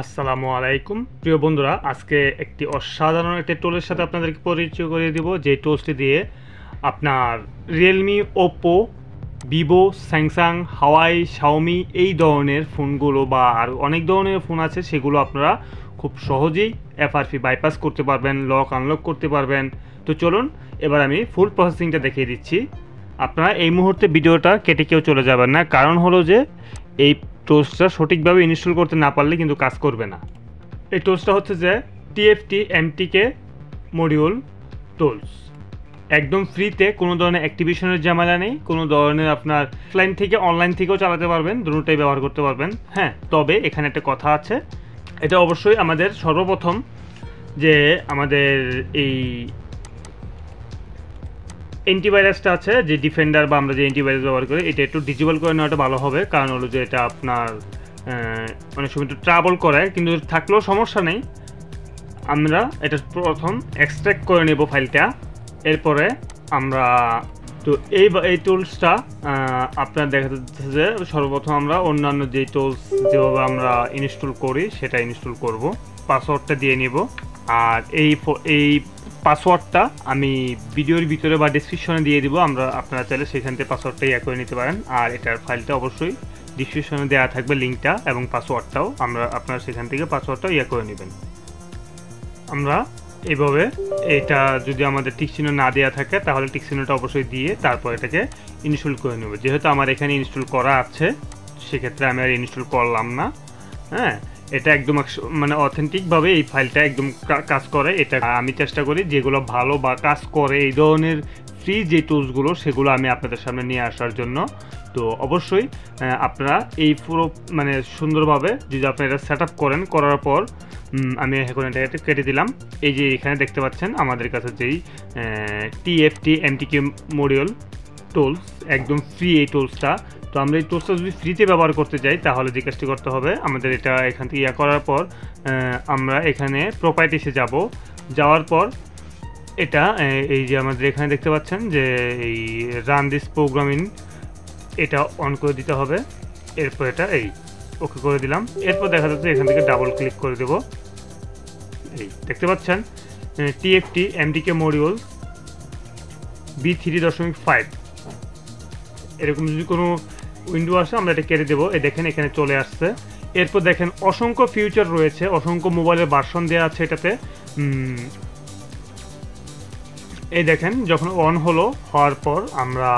আসসালামু আলাইকুম প্রিয় বন্ধুরা, আজকে একটি অসাধারণ একটি টুলের সাথে আপনাদেরকে পরিচয় করিয়ে দিব, যে টুলসটি দিয়ে আপনার রিয়েলমি, ওপ্পো, ভিভো, স্যামসাং, হাওয়াই, শাওমি এই ধরনের ফোনগুলো বা আর অনেক ধরনের ফোন আছে, সেগুলো আপনারা খুব সহজেই FRP বাইপাস করতে পারবেন, লক আনলক করতে পারবেন। তো চলুন এবার আমি ফুল প্রসেসিংটা দেখিয়ে দিচ্ছি। আপনারা এই মুহূর্তে ভিডিওটা কেটে কেউ চলে যাবেন না, কারণ হলো যে এই টুলসটা সঠিকভাবে ইনস্টল করতে না পারলে কিন্তু কাজ করবে না। এই টুলসটা হচ্ছে যে TFT MTK মডিউল টুলস, একদম ফ্রিতে, কোনো ধরনের অ্যাক্টিভেশনের ঝামেলা নেই, কোনো ধরনের আপনার অফলাইন থেকে অনলাইন থেকেও চালাতে পারবেন, দুটোটাই ব্যবহার করতে পারবেন। হ্যাঁ, তবে এখানে একটা কথা আছে, এটা অবশ্যই আমাদের সর্বপ্রথম যে আমাদের এই অ্যান্টিভাইরাসটা আছে, যে ডিফেন্ডার বা আমরা যে অ্যান্টিভাইরাস ব্যবহার করি, এটা একটু ডিজেবল করে নেওয়াটা ভালো হবে। কারণ হলো যে এটা আপনার অনেক সময় একটু ট্রাবল করে, কিন্তু থাকলেও সমস্যা নেই। আমরা এটা প্রথম এক্সট্র্যাক্ট করে নেব ফাইলটা, এরপরে আমরা তো এই টুলসটা আপনার দেখা যাচ্ছে যে সর্বপ্রথম আমরা অন্যান্য যে টুলস যেভাবে আমরা ইনস্টল করি সেটা ইনস্টল করব। পাসওয়ার্ডটা দিয়ে নিব, আর এই পাসওয়ার্ডটা আমি ভিডিওর ভিতরে বা ডিসক্রিপশনে দিয়ে দিব। আপনারা চাইলে সেখান থেকে পাসওয়ার্ডটা ইয়ে করে নিতে পারেন, আর এটার ফাইলটা অবশ্যই ডিসক্রিপশনে দেওয়া থাকবে লিঙ্কটা, এবং পাসওয়ার্ডটাও আপনারা সেখান থেকে পাসওয়ার্ডটাও ইয়ে করে নেবেন। আমরা এইভাবে এটা যদি আমাদের টিকচিহ্ন না দেওয়া থাকে তাহলে টিকচিহ্নটা অবশ্যই দিয়ে তারপর এটাকে ইনস্টল করে নেব। যেহেতু আমার এখানে ইনস্টল করা আছে, সেক্ষেত্রে আমি আর ইনস্টল করলাম না। হ্যাঁ, এটা একদম মানে অথেন্টিকভাবে এই ফাইলটা একদম কাজ করে। এটা আমি চেষ্টা করি যেগুলো ভালো বা কাজ করে এই ধরনের ফ্রি যে টুলসগুলো, সেগুলো আমি আপনাদের সামনে নিয়ে আসার জন্য। তো অবশ্যই আপনারা এই পুরো মানে সুন্দরভাবে যদি আপনারা এটা সেট আপ করার পর আমি এখন এটা কেটে দিলাম। এই যে এখানে দেখতে পাচ্ছেন আমাদের কাছে যেই TFT MTK মডিউল টুলস, একদম ফ্রি এই টুলসটা। তো আমরা এই টুলসটা যদি ফ্রিতে ব্যবহার করতে চাই তাহলে যে কাজটি করতে হবে, আমাদের এটা এখান থেকে করার পর আমরা এখানে প্রপার্টিসে যাওয়ার পর এটা এই যে আমাদের এখানে দেখতে পাচ্ছেন যে এই রান দিস প্রোগ্রামিং, এটা অন করে দিতে হবে। এরপর এটা এই ওকে করে দিলাম। এরপর দেখা যাচ্ছে এখান থেকে ডাবল ক্লিক করে দেব। এই দেখতে পাচ্ছেন TFT MTK মডিউল V3.5 এরকম যদি কোনো উইন্ডো আসে আমরা এটা কেটে দেবো। এই দেখেন এখানে চলে আসছে। এরপর দেখেন অসংখ্য ফিউচার রয়েছে, অসংখ্য মোবাইলের ভার্সন দেওয়া আছে এটাতে। এই দেখেন যখন অন হওয়ার পর আমরা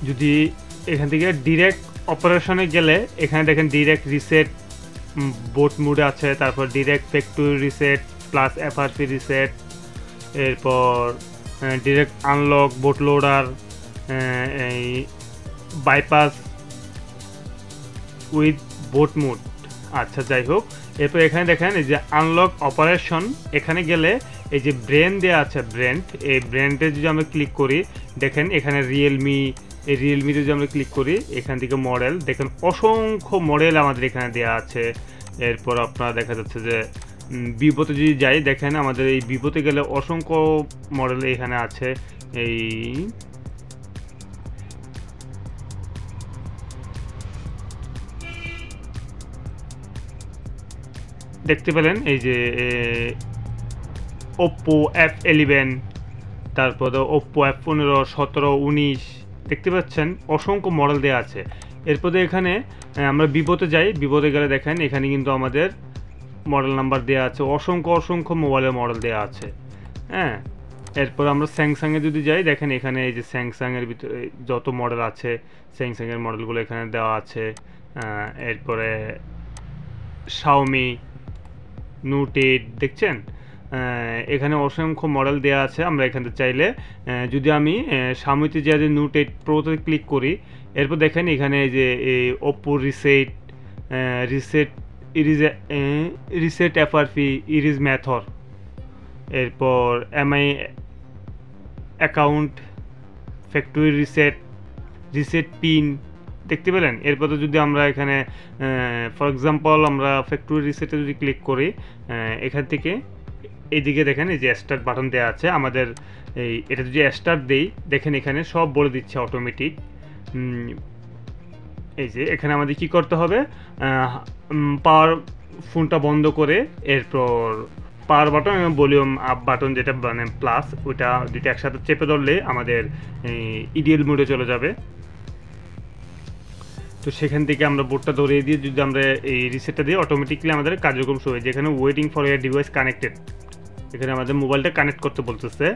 যদি এখান থেকে ডিরেক্ট অপারেশনে গেলে, এখানে দেখেন ডিরেক্ট রিসেট বোট মোডে আছে, তারপর direct factory reset plus FRP reset, এরপর ডিরেক্ট আনলক, বোট লোডার, এই বাইপাস উইথ বোট মোড। আচ্ছা, যাই হোক, এরপর এখানে দেখেন এই যে আনলক অপারেশন, এখানে গেলে এই যে ব্র্যান্ড দেওয়া আছে, এই ব্র্যান্ডে যদি আমরা ক্লিক করি, দেখেন এখানে রিয়েলমি, এই রিয়েলমিতে যদি আমরা ক্লিক করি, এখান থেকে মডেল দেখেন অসংখ্য মডেল আমাদের এখানে দেওয়া আছে। এরপর আপনারা দেখা যাচ্ছে যে ভিভোতে যদি যাই, দেখেন আমাদের এই ভিভোতে গেলে অসংখ্য মডেল এখানে আছে। এই দেখতে পেলেন এই যে Oppo F11, তারপর Oppo F15, 17, 19 দেখতে পাচ্ছেন অসংখ্য মডেল দেওয়া আছে। এরপরে এখানে আমরা ভিভোতে যাই, ভিভোতে গেলে দেখেন এখানে কিন্তু আমাদের মডেল নাম্বার দেওয়া আছে, অসংখ্য মোবাইলের মডেল দেওয়া আছে। হ্যাঁ, এরপর আমরা স্যামসাংয়ে যদি যাই, দেখেন এখানে এই যে স্যামসাংয়ের ভিতরে যত মডেল আছে, স্যামসাংয়ের মডেলগুলো এখানে দেওয়া আছে। এরপরে শাওমি নোট 8 দেখছেন, এখানে অসংখ্য মডেল দেওয়া আছে। আমরা এখানে চাইলে যদি আমি শাওমিতে যে নোট 8 প্রোতে ক্লিক করি, এরপর দেখেন এখানে যে এই Oppo reset FRP erase method, এরপর MI account, factory reset pin দেখতে পেলেন। এরপর যদি আমরা এখানে ফর এক্সাম্পল আমরা ফ্যাক্টরি রিসেটে যদি ক্লিক করি, এখান থেকে এইদিকে দেখেন এই যে স্টার্ট বাটন দেওয়া আছে আমাদের। এটা যদি স্টার্ট দেই, দেখেন এখানে সব বলে দিচ্ছে অটোমেটিক। এই যে এখানে আমাদের কি করতে হবে, পাওয়ার ফোনটা বন্ধ করে এরপর পাওয়ার বাটন এবং ভলিউম আপ বাটন যেটা মানে প্লাস, ওইটা দুইটা একসাথে চেপে ধরলে আমাদের ইডিএল মোডে চলে যাবে। তো সেখান থেকে আমরা বোর্ডটা ধরিয়ে দিয়ে যদি আমরা এই রিসেটটা দিয়ে অটোমেটিকলি আমাদের কার্যক্রম শুরু হয়। যেখানে waiting for year device connected, এখানে আমাদের মোবাইলটা কানেক্ট করতে বলতেছে।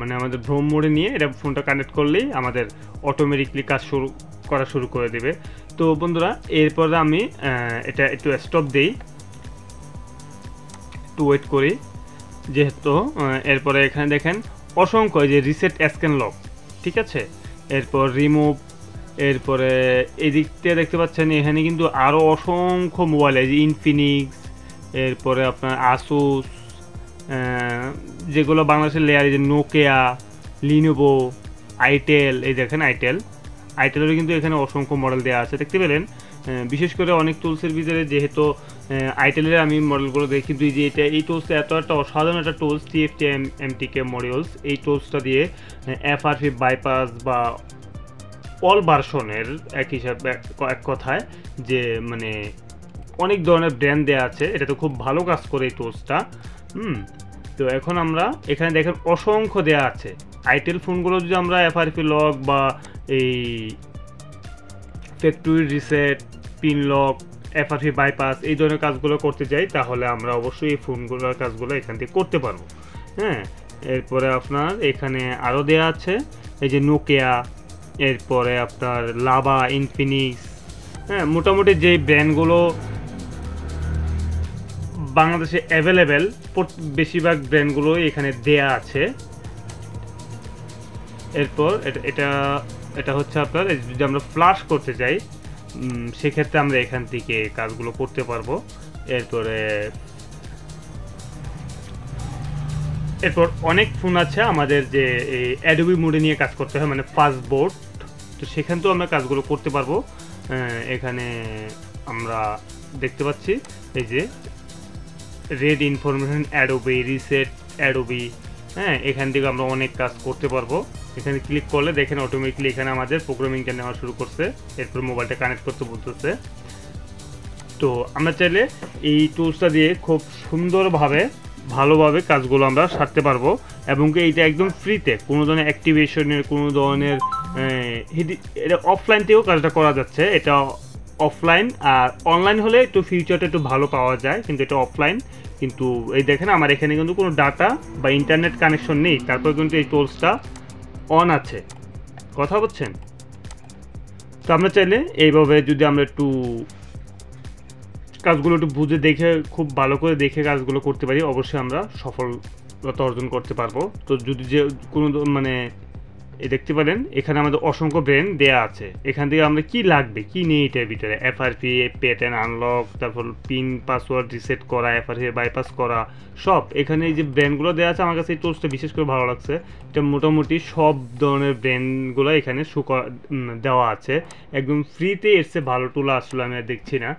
মানে আমাদের ভ্রম মোডে নিয়ে এটা ফোনটা কানেক্ট করলেই আমাদের অটোমেটিকলি কাজ করা শুরু করে দেবে। তো বন্ধুরা এরপরে আমি এটা একটু স্টপ দেই, একটু ওয়েট করি, যেহেতু এরপরে এখানে দেখেন অসংখ্য যে রিসেট স্ক্যান লক, ঠিক আছে। এরপর রিমুভ, এরপরে এদিক থেকে দেখতে পাচ্ছেন এখানে কিন্তু আরও অসংখ্য মোবাইল, এই যে ইনফিনিক্স, এরপরে আপনার আসুস, যেগুলো বাংলাদেশের লেয়ার, এই যে নোকিয়া, লিনোভো, আইটেল, এই দেখেন আইটেলেরও কিন্তু এখানে অসংখ্য মডেল দেওয়া আছে, দেখতে পেলেন। বিশেষ করে অনেক টুলসের ভিতরে যেহেতু আইটেলের আমি মডেলগুলো দেখি, কিন্তু এই যে এই টুলসটা এত একটা অসাধারণ একটা টুলস, TFT MTK মডিউলস, এই টুলসটা দিয়ে FRP বাইপাস বা অল ভার্সনের এক হিসাবে এক কথায় যে মানে অনেক ধরনের ব্র্যান্ড দেওয়া আছে, এটা তো খুব ভালো কাজ করে এই টুলসটা। তো এখন আমরা এখানে দেখেন অসংখ্য দেওয়া আছে। আইটেল ফোনগুলো যদি আমরা FRP লক বা এই factory reset, pin lock, FRP bypass এই ধরনের কাজগুলো করতে যাই, তাহলে আমরা অবশ্যই এই ফোনগুলোর কাজগুলো এখান থেকে করতে পারবো। হ্যাঁ, এরপরে আপনার এখানে আরও দেওয়া আছে এই যে নোকিয়া, এরপরে আপনার লাভা, ইনফিনিক্স, হ্যাঁ, মোটামুটি যে ব্র্যান্ডগুলো বাংলাদেশে অ্যাভেলেবেল, বেশিরভাগ ব্র্যান্ডগুলো এখানে দেয়া আছে। এরপর এটা হচ্ছে আপনার যদি আমরা ফ্ল্যাশ করতে যাই, সেক্ষেত্রে আমরা এখান থেকে কাজগুলো করতে পারবো। এরপর অনেক ফোন আছে আমাদের যে অ্যাডোবি মোডে নিয়ে কাজ করতে হয়, মানে ফাস্ট বোর্ড, তো সেখানেও আমরা কাজগুলো করতে পারবো। এখানে আমরা দেখতে পাচ্ছি এই যে red information Adobe, reset Adobe, হ্যাঁ, এখান থেকে আমরা অনেক কাজ করতে পারবো। এখানে ক্লিক করলে দেখেন অটোমেটিকলি এখানে আমাদের প্রোগ্রামিংটা নেওয়া শুরু করছে, এরপর মোবাইলটা কানেক্ট করতে বলতেছে। তো আমরা চাইলে এই টুলসটা দিয়ে খুব সুন্দরভাবে ভালোভাবে কাজগুলো আমরা সারতে পারবো, এবং এইটা একদম ফ্রিতে, কোনো ধরনের অ্যাক্টিভেশনের, কোনো ধরনের এটা অফলাইন থেকেও কাজটা করা যাচ্ছে। এটা অফলাইন, আর অনলাইন হলে একটু ফিউচারটা একটু ভালো পাওয়া যায়, কিন্তু এটা অফলাইন। কিন্তু এই দেখেন আমার এখানে কিন্তু কোনো ডাটা বা ইন্টারনেট কানেকশন নেই, তারপর কিন্তু এই টুলসটা অন আছে, কথা বলছেন। তো আমরা চাইলে এইভাবে যদি আমরা একটু কাজগুলো একটু বুঝে দেখে, খুব ভালো করে দেখে কাজগুলো করতে পারি, অবশ্যই আমরা সফলতা অর্জন করতে পারবো। তো যদি যে কোনো মানে দেখতে পারেন এখানে আমাদের অসংখ্য ব্র্যান্ড দেয়া আছে, এখান থেকে আমরা কি লাগবে কি নেই এটার ভিতরে, FRP প্যাটার্ন আনলক, তারপর পিন পাসওয়ার্ড রিসেট করা, FRP বাইপাস করা, সব এখানে এই যে ব্র্যান্ডগুলো দেওয়া আছে। আমার কাছে এই টুলসটা বিশেষ করে ভালো লাগছে, এটা মোটামুটি সব ধরনের ব্র্যান্ডগুলো এখানে দেওয়া আছে একদম ফ্রিতে। এর চেয়ে ভালো টুল আসলে আমি আর দেখছি না।